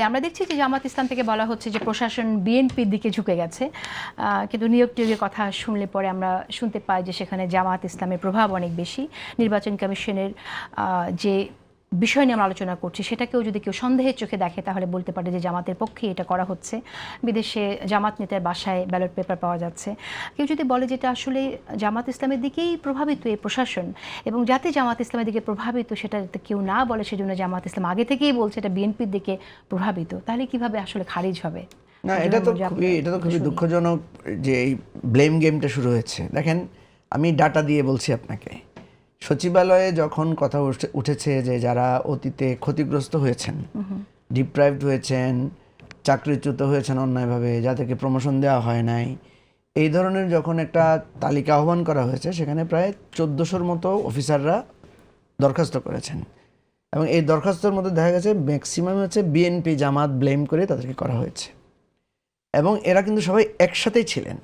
আমরা দেখছি যে জামাত ইসলাম থেকে বলা হচ্ছে যে প্রশাসন বিএনপির দিকে ঝুঁকে গেছে, কিন্তু নিয়োগ টিয়োগের কথা শুনলে পরে আমরা শুনতে পাই যে সেখানে জামাত ইসলামের প্রভাব অনেক বেশি। নির্বাচন কমিশনের যে বিষয় নিয়ে আমরা আলোচনা করছি সেটাকেও যদি কেউ সন্দেহের চোখে দেখে তাহলে বলতে পারে যে জামাতের পক্ষে এটা করা হচ্ছে। বিদেশে জামাত নেতার বাসায় ব্যালট পেপার পাওয়া যাচ্ছে। কেউ যদি বলে যেটা আসলে জামাত ইসলামের দিকেই প্রভাবিত এই প্রশাসন, এবং যাতে জামাত ইসলামের দিকে প্রভাবিত সেটা যাতে কেউ না বলে সেজন্য জামাত ইসলাম আগে থেকেই বলছে এটা বিএনপির দিকে প্রভাবিত, তাহলে কিভাবে আসলে খারিজ হবে? না, এটা তো খুবই দুঃখজনক যে এই ব্লেম গেমটা শুরু হয়েছে। দেখেন, আমি ডাটা দিয়ে বলছি আপনাকে, সচিবালয়ে যখন কথা উঠেছে যে যারা অতীতে ক্ষতিগ্রস্ত হয়েছেন, ডিপ্রাইভড হয়েছেন, চাকরিচ্যুত হয়েছেন অন্যায়ভাবে, যাদেরকে প্রমোশন দেওয়া হয় নাই, এই ধরনের যখন একটা তালিকা আহ্বান করা হয়েছে, সেখানে প্রায় 1400-র মতো অফিসাররা দরখাস্ত করেছেন, এবং এই দরখাস্তর মধ্যে দেখা গেছে ম্যাক্সিমাম হচ্ছে বিএনপি জামাত ব্লেম করে তাদেরকে করা হয়েছে, এবং এরা কিন্তু সবাই একসাথেই ছিলেন।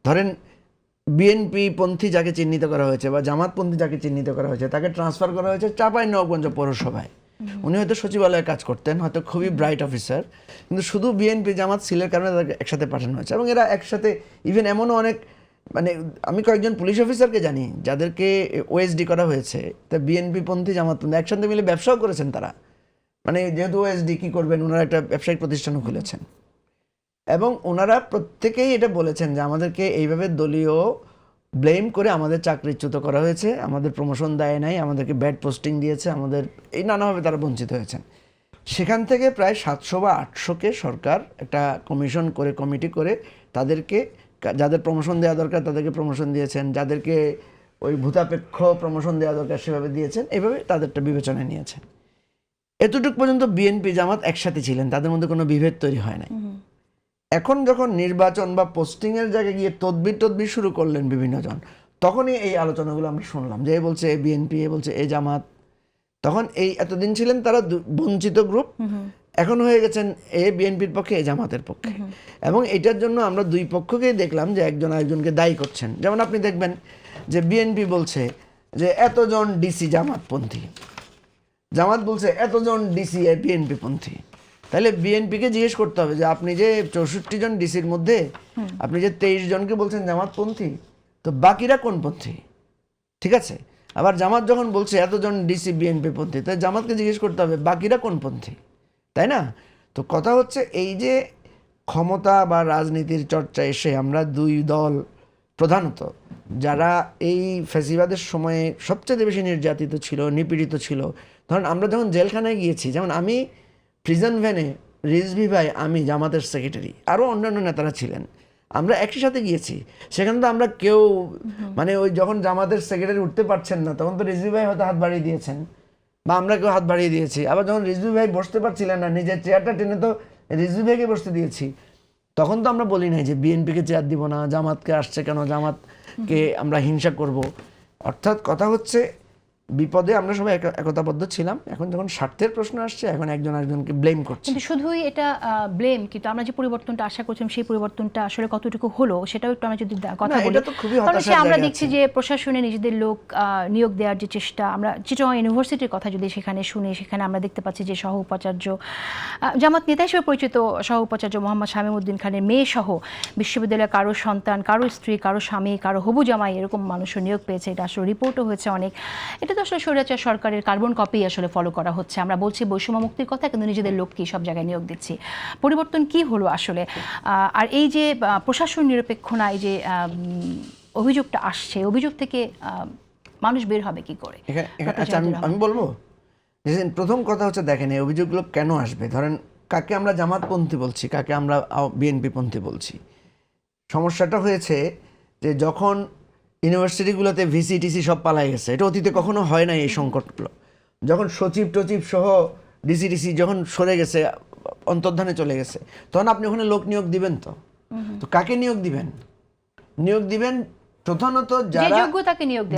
ধরেন বিএনপি পন্থী যাকে চিহ্নিত করা হয়েছে বা জামাতপন্থী যাকে চিহ্নিত করা হয়েছে তাকে ট্রান্সফার করা হয়েছে চাঁপাইনবাবগঞ্জ পৌরসভায়। উনি হয়তো সচিবালয়ে কাজ করতেন, হয়তো খুবই ব্রাইট অফিসার, কিন্তু শুধু বিএনপি জামাত সিলের কারণে তাদেরকে একসাথে পাঠানো হয়েছে। এবং এরা একসাথে ইভেন এমনও অনেক, মানে আমি কয়েকজন পুলিশ অফিসারকে জানি যাদেরকে ওএসডি করা হয়েছে, তা বিএনপি পন্থী জামাতপন্থী একসাথে মিলে ব্যবসাও করেছেন তারা। মানে যেহেতু ওএসডি কী করবেন, ওনারা একটা ব্যবসায়িক প্রতিষ্ঠানও খুলেছেন, এবং ওনারা প্রত্যেকেই এটা বলেছেন যে আমাদেরকে এইভাবে দলীয় ব্লেম করে আমাদের চাকরিচ্যুত করা হয়েছে, আমাদের প্রমোশন দেয় নাই, আমাদেরকে ব্যাড পোস্টিং দিয়েছে, আমাদের এই নানাভাবে তারা বঞ্চিত হয়েছেন। সেখান থেকে প্রায় 700 বা 800কে সরকার একটা কমিশন করে, কমিটি করে তাদেরকে, যাদের প্রমোশন দেওয়া দরকার তাদেরকে প্রমোশন দিয়েছেন, যাদেরকে ওই ভূতাপেক্ষ প্রমোশন দেওয়া দরকার সেভাবে দিয়েছেন, এইভাবে তাদেরটা বিবেচনায় নিয়েছেন। এতটুকু পর্যন্ত বিএনপি জামাত একসাথে ছিলেন, তাদের মধ্যে কোনো বিভেদ তৈরি হয় নাই। এখন যখন নির্বাচন বা পোস্টিংয়ের জায়গায় গিয়ে তদবির শুরু করলেন বিভিন্ন জন, তখনই এই আলোচনাগুলো আমরা শুনলাম যে এ বলছে এ বিএনপি, এ বলছে এ জামাত। তখন এই এতদিন ছিলেন তারা বঞ্চিত গ্রুপ, এখন হয়ে গেছেন এ বিএনপির পক্ষে, এ জামাতের পক্ষে। এবং এটার জন্য আমরা দুই পক্ষকেই দেখলাম যে একজন আরেকজনকে দায়ী করছেন। যেমন আপনি দেখবেন যে বিএনপি বলছে যে এতজন ডিসি জামাতপন্থী, জামাত বলছে এতজন ডিসি বিএনপি পন্থী। তাহলে বিএনপিকে জিজ্ঞেস করতে হবে যে আপনি যে 64 জন ডিসির মধ্যে আপনি যে 23 জনকে বলছেন জামাতপন্থী, তো বাকিরা কোন পন্থী? ঠিক আছে, আবার জামাত যখন বলছে এতজন ডিসি বিএনপি পন্থী, তাই জামাতকে জিজ্ঞেস করতে হবে বাকিরা কোন পন্থী, তাই না? তো কথা হচ্ছে এই যে ক্ষমতা বা রাজনীতির চর্চা এসে আমরা দুই দল, প্রধানত যারা এই ফ্যাসিবাদের সময়ে সবচেয়ে বেশি নির্যাতিত ছিল, নিপীড়িত ছিল, ধরুন আমরা যখন জেলখানায় গিয়েছি, যেমন আমি প্রিজন ভ্যানে, রিজভি ভাই, আমি জামাতের সেক্রেটারি, আরও অন্যান্য নেতারা ছিলেন, আমরা একই সাথে গিয়েছি। সেখানে তো আমরা কেউ, মানে ওই যখন জামাতের সেক্রেটারি উঠতে পারছেন না তখন তো রিজভি ভাই হয়তো হাত বাড়িয়ে দিয়েছেন, বা আমরা কেউ হাত বাড়িয়ে দিয়েছি। আবার যখন রিজভি ভাই বসতে পারছিলেন না, নিজের চেয়ারটা টেনে তো রিজভি ভাইকে বসতে দিয়েছি। তখন তো আমরা বলি নাই যে বিএনপিকে চেয়ার দিব না, জামাতকে আসছে কেন, জামাতকে আমরা হিংসা করব। অর্থাৎ কথা হচ্ছে বিপদে আমরা সবাই একতাবদ্ধ ছিলাম, এখন যখন স্বার্থের প্রশ্ন আসছে এখন একজন আরেকজনকে ব্লেম করছে। কিন্তু শুধুই এটা ব্লেম, কিন্তু আমরা যে পরিবর্তনটা আশা করছিলাম সেই পরিবর্তনটা আসলে কতটুকু হলো সেটাও একটু আমরা যদি কথা বলি। কারণ আমরা দেখছি যে প্রশাসনে নিজেদের লোক নিয়োগ দেওয়ার যে চেষ্টা, আমরা চিটাগং ইউনিভার্সিটির কথা যদি সেখানে শুনি, সেখানে আমরা দেখতে পাচ্ছি যে সহ উপাচার্য, জামাত নেতা হিসেবে পরিচিত সহ উপাচার্য মোহাম্মদ শামীমউদ্দিন খানের মেয়ে সহ বিশ্ববিদ্যালয়ে কারো সন্তান, কারো স্ত্রী, কারো স্বামী, কারো হবু জামাই, এরকম মানুষও নিয়োগ পেয়েছে। এটা আসলে রিপোর্টও হয়েছে অনেক। এটা তো আসলে স্বৈরাচার সরকারের কার্বন কপি আসলে ফলো করা হচ্ছে। আমরা বলছি বৈষম্য মুক্তির কথা, কিন্তু নিজেদের লোককে সব জায়গায় নিয়োগ দিচ্ছি। পরিবর্তন কি হলো আসলে? আর এই যে প্রশাসন নিরপেক্ষ না, এই যে অভিযোগটা আসছে, অভিযোগ থেকে মানুষ বের হবে কি করে? আচ্ছা, আমি বলবো, প্রথম কথা হচ্ছে দেখেন এই অভিযোগগুলো কেন আসবে। ধরেন কাকে আমরা জামাতপন্থী বলছি, কাকে আমরা বিএনপি পন্থী বলছি। সমস্যাটা হয়েছে যে যখন ইউনিভার্সিটিগুলোতে ভিসি টিসি সব পালাই গেছে, এটা অতীতে কখনো হয় না এই সংকটগুলো। যখন সচিব টচিব সহ ডিসি টিসি যখন সরে গেছে, অন্তর্ধানে চলে গেছে, তখন আপনি ওখানে লোক নিয়োগ দিবেন। তো কাকে নিয়োগ দিবেন? নিয়োগ দিবেন প্রধানত যারা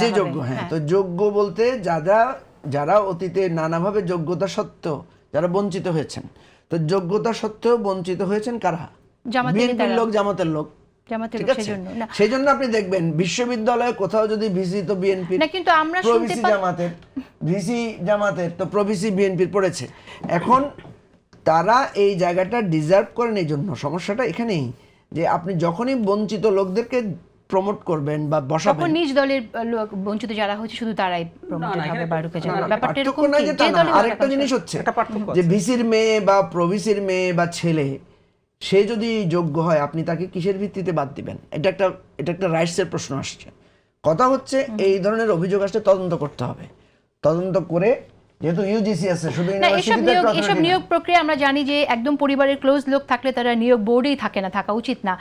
যে যোগ্য। হ্যাঁ, তো যোগ্য বলতে যারা অতীতে নানাভাবে যোগ্যতা সত্ত্বেও যারা বঞ্চিত হয়েছেন। তো যোগ্যতা সত্ত্বেও বঞ্চিত হয়েছেন কারা? বিএনপির লোক, জামাতের লোক। জামাতের ঠিক লোক আছে? সেজন্য না। সেজন্য আপনি দেখবেন বিশ্ববিদ্যালয়ে কোথাও যদি ভিসি তো বিএনপি, না কিন্তু আমরা শুনতে প্রভিসি জামাতের, ভিসি জামাতের তো প্রভিসি বিএনপির পড়েছে। এখন তারা এই জায়গাটা ডিজার্ভ করেন, এই জন্য সমস্যাটা এখানেই যে আপনি যখনই বঞ্চিত লোকদেরকে প্রমোট করবেন বা বসাবেন, তখন নিজ দলের লোক বঞ্চিত যারা হচ্ছে শুধু তারাই প্রমোটেড হবে বা ঢুকে যাবে, ব্যাপারটা এরকম পার্থক্য না কি? যে তা যে না। দলের আরেকটা জিনিস হচ্ছে যে ভিসির মেয়ে বা প্রভিসির মেয়ে বা ছেলে, সে যদি যোগ্য হয় আপনি তাকে কিসের ভিত্তিতে বাদ দিবেন? এটা একটা রাইটসের প্রশ্ন আসছে। কথা হচ্ছে এই ধরনের অভিযোগ আসলে তদন্ত করতে হবে, তদন্ত করে, যেহেতু ইউজিসি আছে, শুধু না এসব নিয়োগ প্রক্রিয়া আমরা জানি যে একদম পরিবারের ক্লোজ লোক থাকলে তারা নিয়োগ বোর্ডেই থাকে না, থাকা উচিত না।